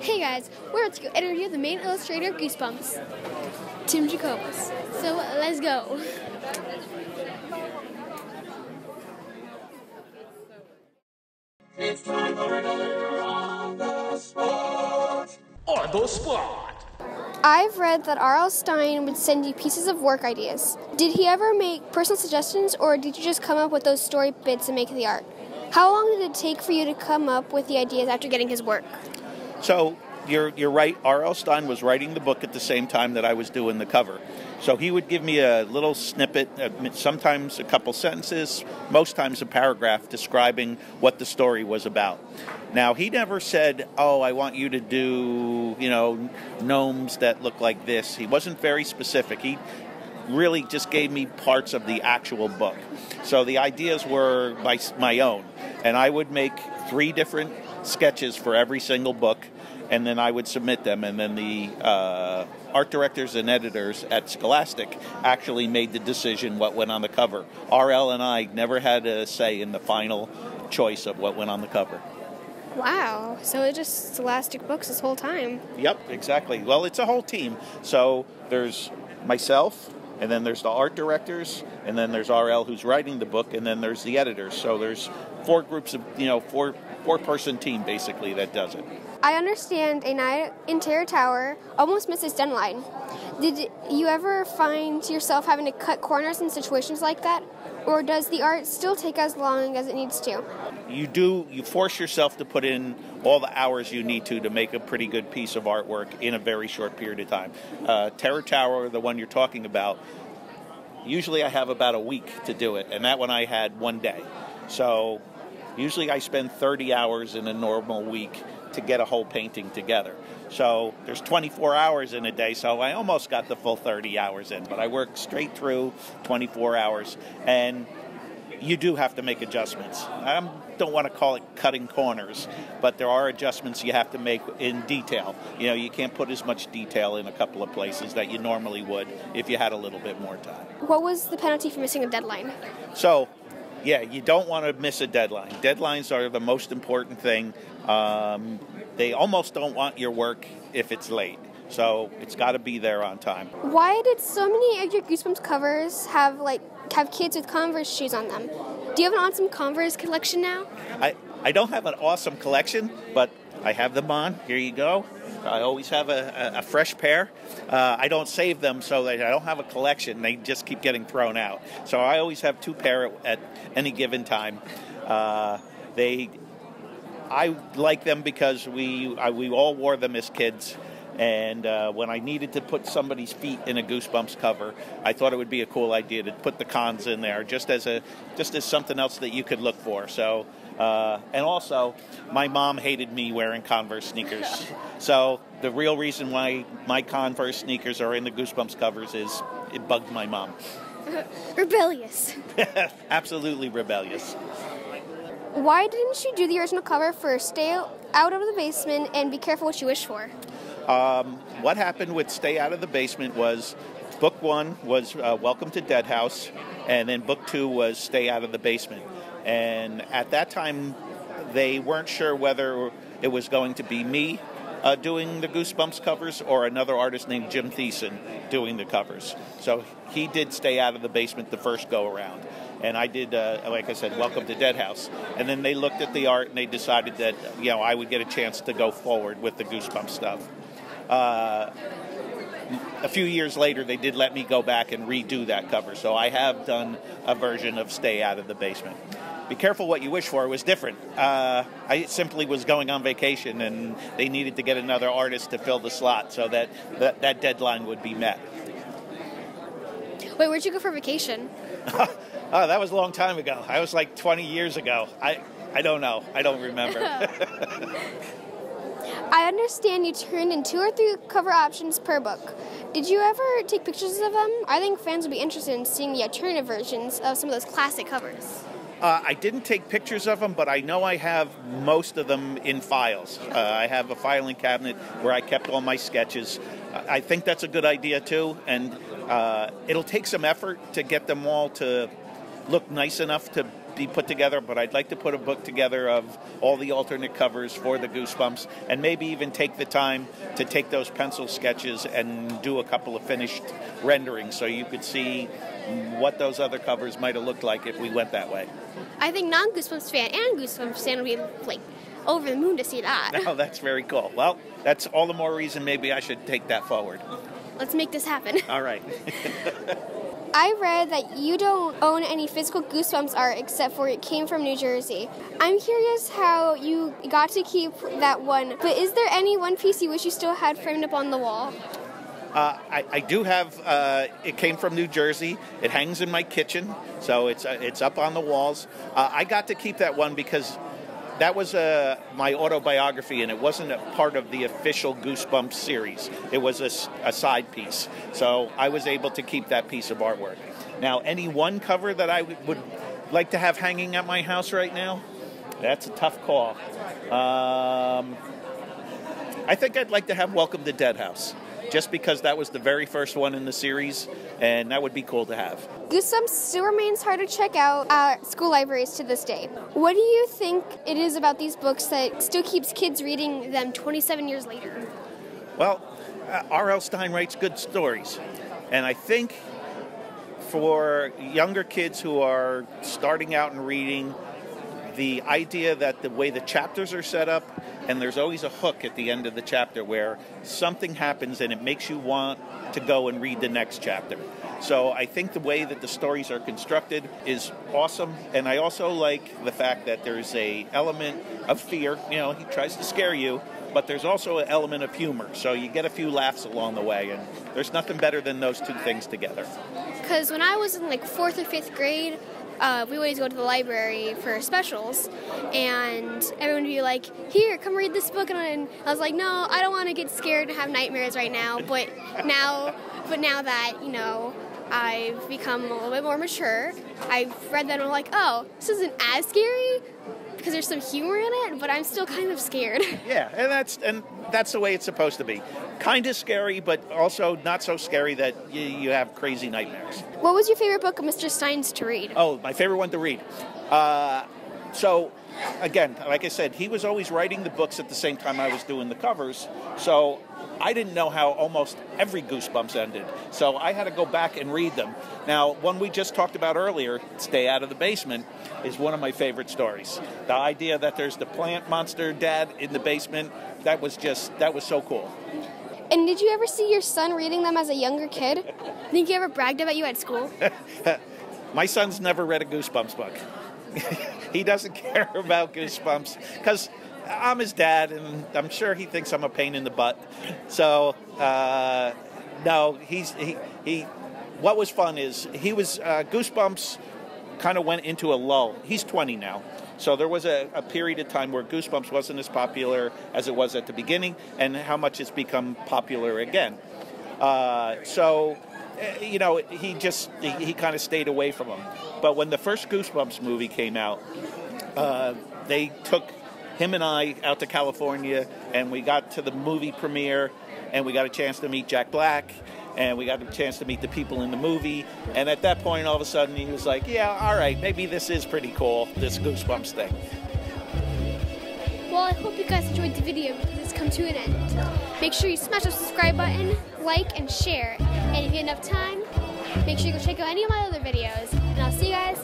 Hey guys, we're about to go interview the main illustrator of Goosebumps, Tim Jacobus. So let's go. It's time for another On the Spot. On the Spot. I've read that R.L. Stine would send you pieces of work ideas. Did he ever make personal suggestions, or did you just come up with those story bits and make the art? How long did it take for you to come up with the ideas after getting his work? So you're right. R.L. Stine was writing the book at the same time that I was doing the cover. So he would give me a little snippet, sometimes a couple sentences, most times a paragraph describing what the story was about. Now, he never said, oh, I want you to do, gnomes that look like this. He wasn't very specific. He really just gave me parts of the actual book. So the ideas were my own. And I would make 3 different sketches for every single book, and then I would submit them. And then the art directors and editors at Scholastic actually made the decision what went on the cover. RL and I never had a say in the final choice of what went on the cover. Wow, so it's just Scholastic Books this whole time. Yep, exactly. Well, it's a whole team. So there's myself, and then there's the art directors, and then there's RL who's writing the book, and then there's the editors. So there's 4 groups of, four-person team basically that does it. I understand A Night in Terror Tower almost missed its deadline. Did you ever find yourself having to cut corners in situations like that? Or does the art still take as long as it needs to? You force yourself to put in all the hours you need to make a pretty good piece of artwork in a very short period of time. Terror Tower, the one you're talking about, usually I have about a week to do it, and that one I had 1 day. So usually I spend 30 hours in a normal week to get a whole painting together. So there's 24 hours in a day, so I almost got the full 30 hours in, but I worked straight through 24 hours, and you do have to make adjustments. I don't want to call it cutting corners, but there are adjustments you have to make in detail. You can't put as much detail in a couple of places that you normally would if you had a little bit more time. What was the penalty for missing a deadline? So, yeah, you don't want to miss a deadline. Deadlines are the most important thing. They almost don't want your work if it's late. So it's got to be there on time. Why did so many of your Goosebumps covers have kids with Converse shoes on them? Do you have an awesome Converse collection now? I don't have an awesome collection, but I have them on. Here you go. I always have a fresh pair. I don't save them, so that I don't have a collection. They just keep getting thrown out. So I always have 2 pair at any given time. I like them because we all wore them as kids. And when I needed to put somebody's feet in a Goosebumps cover, I thought it would be a cool idea to put the cons in there, just as something else that you could look for. So, and also, my mom hated me wearing Converse sneakers. So the real reason why my Converse sneakers are in the Goosebumps covers is it bugged my mom. Rebellious. Absolutely rebellious. Why didn't you do the original cover for Stay Out of the Basement and Be Careful What You Wish For? What happened with Stay Out of the Basement was book 1 was Welcome to Dead House, and then book 2 was Stay Out of the Basement. And at that time, they weren't sure whether it was going to be me doing the Goosebumps covers or another artist named Jim Thiessen doing the covers. So he did Stay Out of the Basement the first go-around. And I did, like I said, Welcome to Dead House. And then they looked at the art and they decided that, I would get a chance to go forward with the Goosebumps stuff. A few years later, they did let me go back and redo that cover. So I have done a version of Stay Out of the Basement. Be Careful What You Wish For was different. I simply was going on vacation, and they needed to get another artist to fill the slot so that deadline would be met. Wait, where'd you go for vacation? Oh, that was a long time ago. I was like 20 years ago. I don't know. I don't remember. I understand you turned in 2 or 3 cover options per book. Did you ever take pictures of them? I think fans would be interested in seeing the alternative versions of some of those classic covers. I didn't take pictures of them, but I know I have most of them in files. I have a filing cabinet where I kept all my sketches. I think that's a good idea, too, and it'll take some effort to get them all to look nice enough to be put together, but I'd like to put a book together of all the alternate covers for the Goosebumps, and maybe even take the time to take those pencil sketches and do a couple of finished renderings so you could see what those other covers might have looked like if we went that way. I think non-Goosebumps fan and Goosebumps fan would be like over the moon to see that. Oh, that's very cool. Well, that's all the more reason maybe I should take that forward. Let's make this happen. All right. I read that you don't own any physical Goosebumps art except for it came from New Jersey. I'm curious how you got to keep that one, but is there any one piece you wish you still had framed up on the wall? I do have, it came from New Jersey. It hangs in my kitchen, so it's up on the walls. I got to keep that one because that was my autobiography, and it wasn't a part of the official Goosebumps series. It was a side piece, so I was able to keep that piece of artwork. Now, any one cover that I would like to have hanging at my house right now, that's a tough call. I think I'd like to have Welcome to Dead House, just because that was the very first one in the series, and that would be cool to have. Goosebumps still remains hard to check out at school libraries to this day. What do you think it is about these books that still keeps kids reading them 27 years later? Well, R.L. Stine writes good stories, and I think for younger kids who are starting out in reading, the idea that the way the chapters are set up, and there's always a hook at the end of the chapter where something happens and it makes you want to go and read the next chapter. So I think the way that the stories are constructed is awesome, and I also like the fact that there's a element of fear. You know, he tries to scare you, but there's also an element of humor, so you get a few laughs along the way, and there's nothing better than those two things together. Because when I was in like 4th or 5th grade, we always go to the library for specials, and everyone would be like, here, come read this book, and I was like, no, I don't want to get scared and have nightmares right now, but now that, you know, I've become a little bit more mature, I've read that and I'm like, oh, this isn't as scary, because there's some humor in it, but I'm still kind of scared. Yeah, and that's the way it's supposed to be. Kind of scary, but also not so scary that you have crazy nightmares. What was your favorite book of Mr. Stine's to read? Oh, my favorite one to read. So, again, like I said, he was always writing the books at the same time I was doing the covers, so I didn't know how almost every Goosebumps ended, so I had to go back and read them. Now, one we just talked about earlier, Stay Out of the Basement, is one of my favorite stories. The idea that there's the plant monster dad in the basement, that was so cool. And did you ever see your son reading them as a younger kid? Think he ever bragged about you at school? My son's never read a Goosebumps book. He doesn't care about Goosebumps because I'm his dad, and I'm sure he thinks I'm a pain in the butt. So, no, what was fun is he was, Goosebumps kind of went into a lull. He's 20 now. So there was a period of time where Goosebumps wasn't as popular as it was at the beginning, and how much it's become popular again. So, you know, he kind of stayed away from them. But when the first Goosebumps movie came out, they took him and I out to California, and we got to the movie premiere, and we got a chance to meet Jack Black, and we got a chance to meet the people in the movie, and at that point, all of a sudden, he was like, yeah, all right, maybe this is pretty cool, this Goosebumps thing. Well, I hope you guys enjoyed the video because it's come to an end. Make sure you smash the subscribe button, like, and share. And if you have enough time, make sure you go check out any of my other videos. And I'll see you guys